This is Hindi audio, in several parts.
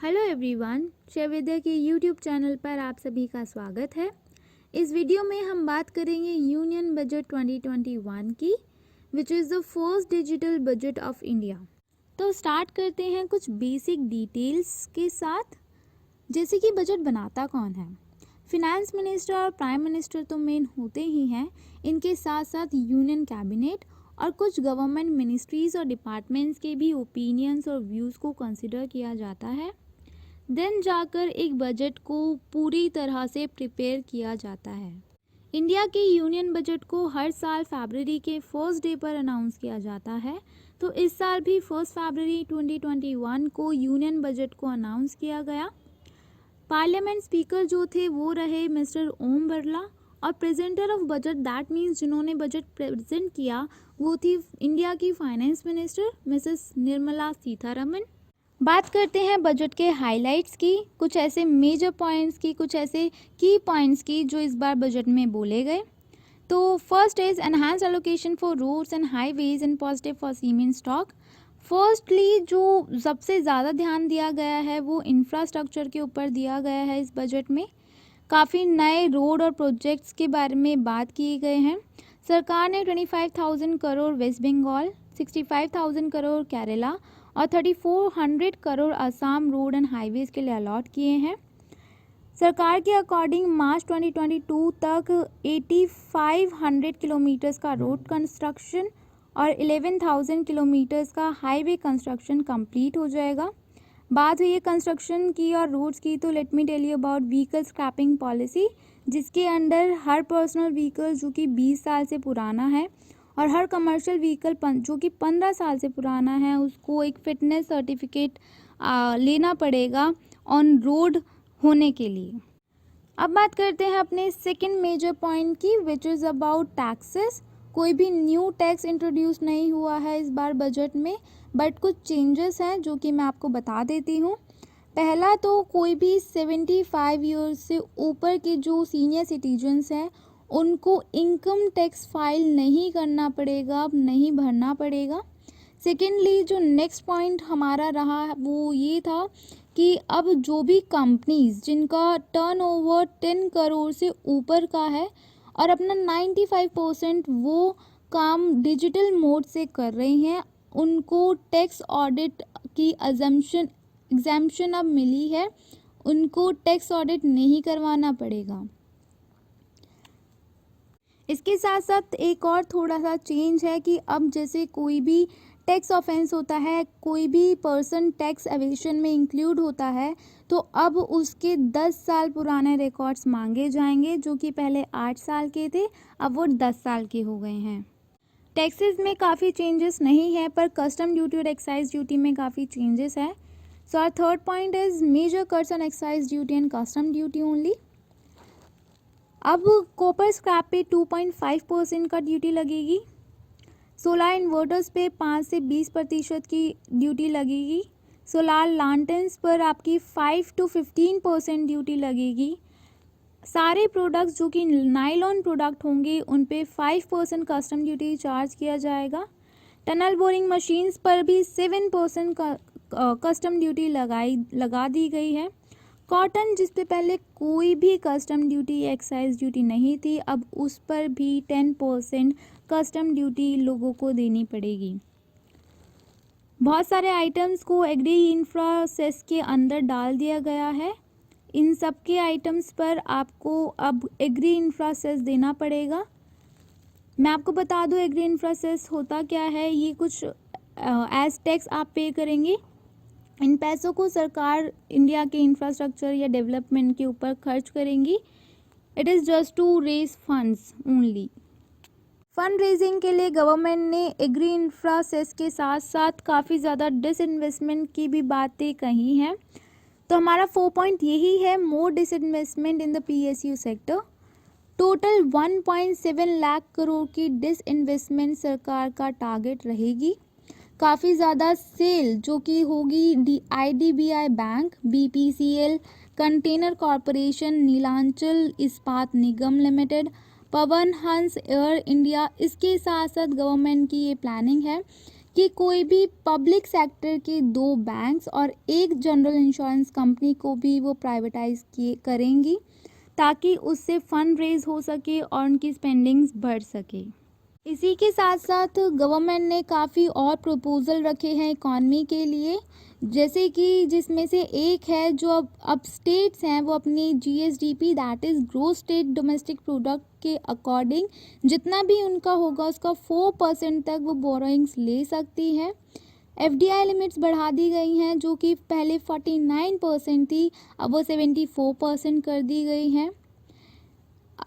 हेलो एवरीवन, शैवेद्या के यूट्यूब चैनल पर आप सभी का स्वागत है। इस वीडियो में हम बात करेंगे यूनियन बजट 2021 की, which is the first digital budget of India. तो स्टार्ट करते हैं कुछ बेसिक डिटेल्स के साथ, जैसे कि बजट बनाता कौन है। फिनेंस मिनिस्टर और प्राइम मिनिस्टर तो मेन होते ही हैं, इनके साथ साथ यूनियन कैबिनेट और कुछ गवर्नमेंट मिनिस्ट्रीज़ और डिपार्टमेंट्स के भी ओपिनियंस और व्यूज़ को कंसिडर किया जाता है। देन जाकर एक बजट को पूरी तरह से प्रिपेयर किया जाता है। इंडिया के यूनियन बजट को हर साल फरवरी के फर्स्ट डे पर अनाउंस किया जाता है। तो इस साल भी 1 फरवरी 2021 को यूनियन बजट को अनाउंस किया गया। पार्लियामेंट स्पीकर जो थे वो रहे मिस्टर ओम बिरला, और presenter of budget that means जिन्होंने बजट प्रेजेंट किया वो थी इंडिया की finance minister Mrs Nirmala Sitharaman. बात करते हैं बजट के हाइलाइट्स की, कुछ ऐसे मेजर पॉइंट्स की, कुछ ऐसे की पॉइंट्स की जो इस बार बजट में बोले गए। तो first is enhance allocation for roads and highways and positive for cement stock. Firstly जो सबसे ज़्यादा ध्यान दिया गया है वो इंफ्रास्ट्रक्चर के ऊपर दिया गया है। इस बजट में काफ़ी नए रोड और प्रोजेक्ट्स के बारे में बात किए गए हैं। सरकार ने 25,000 करोड़ वेस्ट बंगाल, 65,000 करोड़ केरला और 3400 crore Assam road and highways के लिए अलॉट किए हैं। सरकार के अकॉर्डिंग मार्च 2022 तक 8500 किलोमीटर्स का रोड कंस्ट्रक्शन और 11,000 किलोमीटर्स का हाईवे कंस्ट्रक्शन कंप्लीट हो जाएगा। बात हुई है कंस्ट्रक्शन की और रोड्स की, तो let me tell you about vehicle scrapping policy, जिसके अंडर हर पर्सनल व्हीकल जो कि 20 साल से पुराना है और हर कमर्शियल व्हीकल जो कि 15 साल से पुराना है उसको एक फिटनेस सर्टिफिकेट लेना पड़ेगा ऑन रोड होने के लिए। अब बात करते हैं अपने सेकंड मेजर पॉइंट की, विच इज़ अबाउट टैक्सेस। कोई भी न्यू टैक्स इंट्रोड्यूस नहीं हुआ है इस बार बजट में, बट कुछ चेंजेस हैं जो कि मैं आपको बता देती हूँ। पहला तो कोई भी 75 ईयर्स से ऊपर के जो सीनियर सिटीजन्स हैं उनको इनकम टैक्स फाइल नहीं करना पड़ेगा, अब नहीं भरना पड़ेगा। सेकेंडली जो नेक्स्ट पॉइंट हमारा रहा वो ये था कि अब जो भी कंपनीज जिनका टर्नओवर 10 करोड़ से ऊपर का है और अपना 95% वो काम डिजिटल मोड से कर रही हैं, उनको टैक्स ऑडिट की एग्जाम्पशन अब मिली है, उनको टैक्स ऑडिट नहीं करवाना पड़ेगा। इसके साथ साथ एक और थोड़ा सा चेंज है कि अब जैसे कोई भी टैक्स ऑफेंस होता है, कोई भी पर्सन टैक्स एवेशन में इंक्लूड होता है, तो अब उसके 10 साल पुराने रिकॉर्ड्स मांगे जाएंगे, जो कि पहले 8 साल के थे, अब वो 10 साल के हो गए हैं। टैक्सेस में काफ़ी चेंजेस नहीं है, पर कस्टम ड्यूटी और एक्साइज ड्यूटी में काफ़ी चेंजेस है। So our third point is major cuts on excise duty and custom duty only. अब कॉपर स्क्रैप पे 2.5% का ड्यूटी लगेगी। सोलार इन्वर्टर्स पे 5 से 20% की ड्यूटी लगेगी। सोलार लांटेन्स पर आपकी 5 to 15% ड्यूटी लगेगी। सारे प्रोडक्ट्स जो कि नाइलॉन प्रोडक्ट होंगे उन पे 5% कस्टम ड्यूटी चार्ज किया जाएगा। टनल बोरिंग मशीन्स पर भी 7% का कस्टम ड्यूटी लगा दी गई है। कॉटन जिस पे पहले कोई भी कस्टम ड्यूटी एक्साइज ड्यूटी नहीं थी, अब उस पर भी 10% कस्टम ड्यूटी लोगों को देनी पड़ेगी। बहुत सारे आइटम्स को एग्री इंफ्रा सेस के अंदर डाल दिया गया है। इन सब के आइटम्स पर आपको अब एग्री इंफ्रा सेस देना पड़ेगा। मैं आपको बता दूं एग्री इंफ्रा सेस होता क्या है। ये कुछ एज टैक्स आप पे करेंगे। इन पैसों को सरकार इंडिया के इंफ्रास्ट्रक्चर या डेवलपमेंट के ऊपर खर्च करेंगी। It is just to raise funds only. Fund raising के लिए गवर्नमेंट ने एग्री इंफ्रा सेस के साथ साथ काफ़ी ज़्यादा डिसइन्वेस्टमेंट की भी बातें कही हैं। तो हमारा 4 पॉइंट यही है, more disinvestment in the PSU sector. Total 1.7 lakh crore की डिसइन्वेस्टमेंट सरकार का टारगेट रहेगी। काफ़ी ज़्यादा सेल जो कि होगी IDBI bank, BPCL, container corporation, Neelachal Ispat Nigam limited, Pawan Hans air India. इसके साथ साथ गवर्नमेंट की ये प्लानिंग है कि कोई भी पब्लिक सेक्टर के 2 बैंक्स और एक जनरल इंश्योरेंस कंपनी को भी वो प्राइवेटाइज करेंगी, ताकि उससे फंड रेज हो सके और उनकी स्पेंडिंग्स बढ़ सके। इसी के साथ साथ गवर्नमेंट ने काफ़ी और प्रपोजल रखे हैं इकॉनमी के लिए, जैसे कि जिसमें से एक है जो अब स्टेट्स हैं वो अपनी GSDP that is growth state domestic product के अकॉर्डिंग जितना भी उनका होगा उसका 4% तक वो बोरोइंग्स ले सकती है। FDI लिमिट्स बढ़ा दी गई हैं, जो कि पहले 49% थी, अब वो 74% कर दी गई हैं।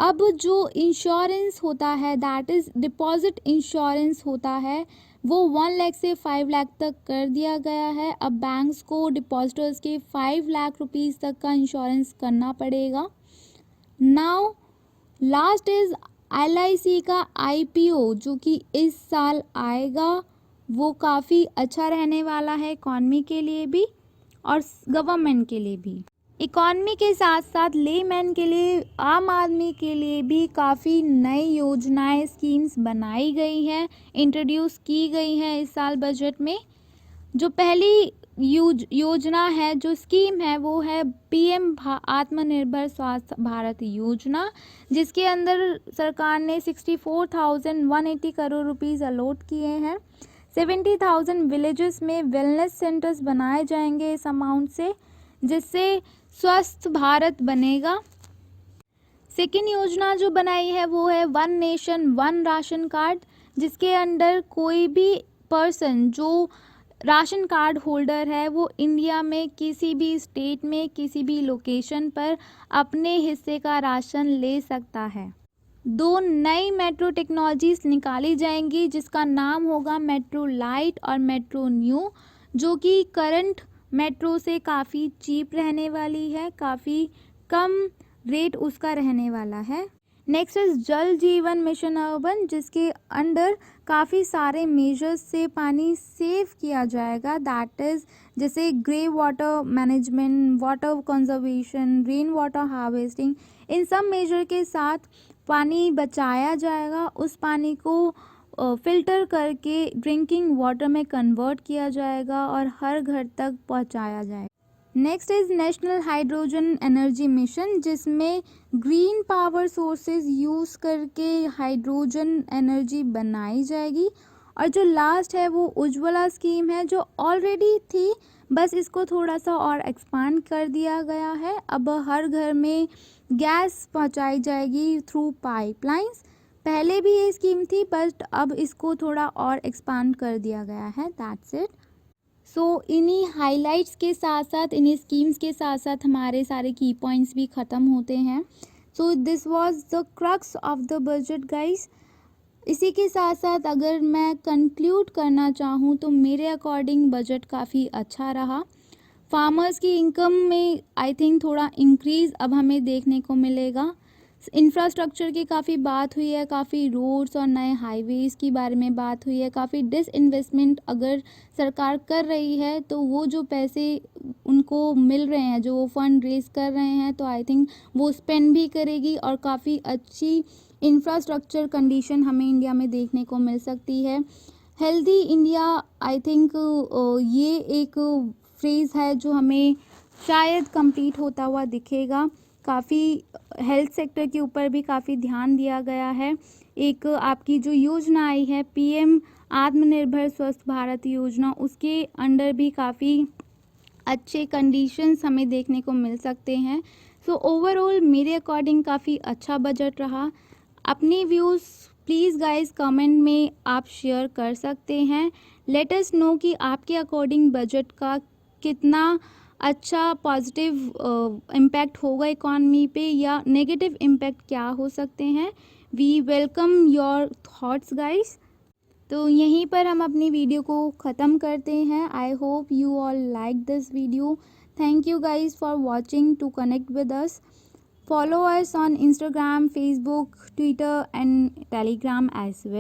अब जो इंश्योरेंस होता है दैट इज़ डिपॉजिट इंश्योरेंस होता है वो 1 लाख से 5 लाख तक कर दिया गया है। अब बैंक्स को डिपॉजिटर्स के 5 लाख रुपीज़ तक का इंश्योरेंस करना पड़ेगा। नाउ लास्ट इज़ LIC का IPO जो कि इस साल आएगा, वो काफ़ी अच्छा रहने वाला है इकॉनमी के लिए भी और गवर्नमेंट के लिए भी। इकॉनमी के साथ साथ लेमैन के लिए, आम आदमी के लिए भी काफ़ी नई योजनाएं स्कीम्स बनाई गई हैं, इंट्रोड्यूस की गई हैं इस साल बजट में। जो पहली योजना है, जो स्कीम है, वो है PM आत्मनिर्भर स्वास्थ्य भारत योजना, जिसके अंदर सरकार ने 64,180 करोड़ रुपीज़ अलॉट किए हैं। 70,000 विलेजेस में वेलनेस सेंटर्स बनाए जाएंगे इस अमाउंट से, जिससे स्वस्थ भारत बनेगा। सेकेंड योजना जो बनाई है वो है 1 नेशन 1 राशन कार्ड, जिसके अंडर कोई भी पर्सन जो राशन कार्ड होल्डर है वो इंडिया में किसी भी स्टेट में किसी भी लोकेशन पर अपने हिस्से का राशन ले सकता है। 2 नई मेट्रो टेक्नोलॉजीज निकाली जाएंगी, जिसका नाम होगा मेट्रो लाइट और मेट्रो न्यू, जो कि करंट मेट्रो से काफ़ी चीप रहने वाली है, काफ़ी कम रेट उसका रहने वाला है। नेक्स्ट इज जल जीवन मिशन अर्बन, जिसके अंडर काफ़ी सारे मेजर्स से पानी सेव किया जाएगा, दैट इज़ जैसे grey water management, water conservation, rain water harvesting, इन सब मेजर के साथ पानी बचाया जाएगा। उस पानी को फ़िल्टर करके ड्रिंकिंग वाटर में कन्वर्ट किया जाएगा और हर घर तक पहुंचाया जाएगा। Next is national hydrogen energy mission, जिसमें ग्रीन पावर सोर्सेज यूज़ करके हाइड्रोजन एनर्जी बनाई जाएगी। और जो लास्ट है वो उज्ज्वला स्कीम है, जो ऑलरेडी थी, बस इसको थोड़ा सा और एक्सपांड कर दिया गया है। अब हर घर में गैस पहुंचाई जाएगी थ्रू पाइपलाइंस। पहले भी ये स्कीम थी, बट अब इसको थोड़ा और एक्सपांड कर दिया गया है, दैट्स इट। सो इन्हीं हाइलाइट्स के साथ साथ, इन्हीं स्कीम्स के साथ साथ हमारे सारे की पॉइंट्स भी ख़त्म होते हैं। So this was the crux of the budget guys. इसी के साथ साथ अगर मैं कंक्लूड करना चाहूँ तो मेरे अकॉर्डिंग बजट काफ़ी अच्छा रहा। फार्मर्स की इनकम में आई थिंक थोड़ा इंक्रीज़ अब हमें देखने को मिलेगा। इंफ्रास्ट्रक्चर की काफ़ी बात हुई है, काफ़ी रोड्स और नए हाईवेज़ की बारे में बात हुई है, काफ़ी डिसइन्वेस्टमेंट अगर सरकार कर रही है तो वो जो पैसे उनको मिल रहे हैं, जो वो फंड रेज कर रहे हैं, तो आई थिंक वो स्पेंड भी करेगी और काफ़ी अच्छी इंफ्रास्ट्रक्चर कंडीशन हमें इंडिया में देखने को मिल सकती है। हेल्दी इंडिया, आई थिंक ये एक फ्रेज़ है जो हमें शायद कंप्लीट होता हुआ दिखेगा। काफ़ी हेल्थ सेक्टर के ऊपर भी काफ़ी ध्यान दिया गया है। एक आपकी जो योजना आई है PM आत्मनिर्भर स्वस्थ भारत योजना, उसके अंडर भी काफ़ी अच्छे कंडीशंस हमें देखने को मिल सकते हैं। सो ओवरऑल मेरे अकॉर्डिंग काफ़ी अच्छा बजट रहा। अपनी व्यूज़ प्लीज़ गाइस कमेंट में आप शेयर कर सकते हैं। लेट अस नो कि आपके अकॉर्डिंग बजट का कितना अच्छा पॉजिटिव इम्पैक्ट होगा इकॉनमी पे, या नेगेटिव इम्पैक्ट क्या हो सकते हैं। We welcome your thoughts guys. तो यहीं पर हम अपनी वीडियो को ख़त्म करते हैं। I hope you all like this video. Thank you guys for watching. To connect with us, follow us on Instagram, Facebook, Twitter and Telegram as well.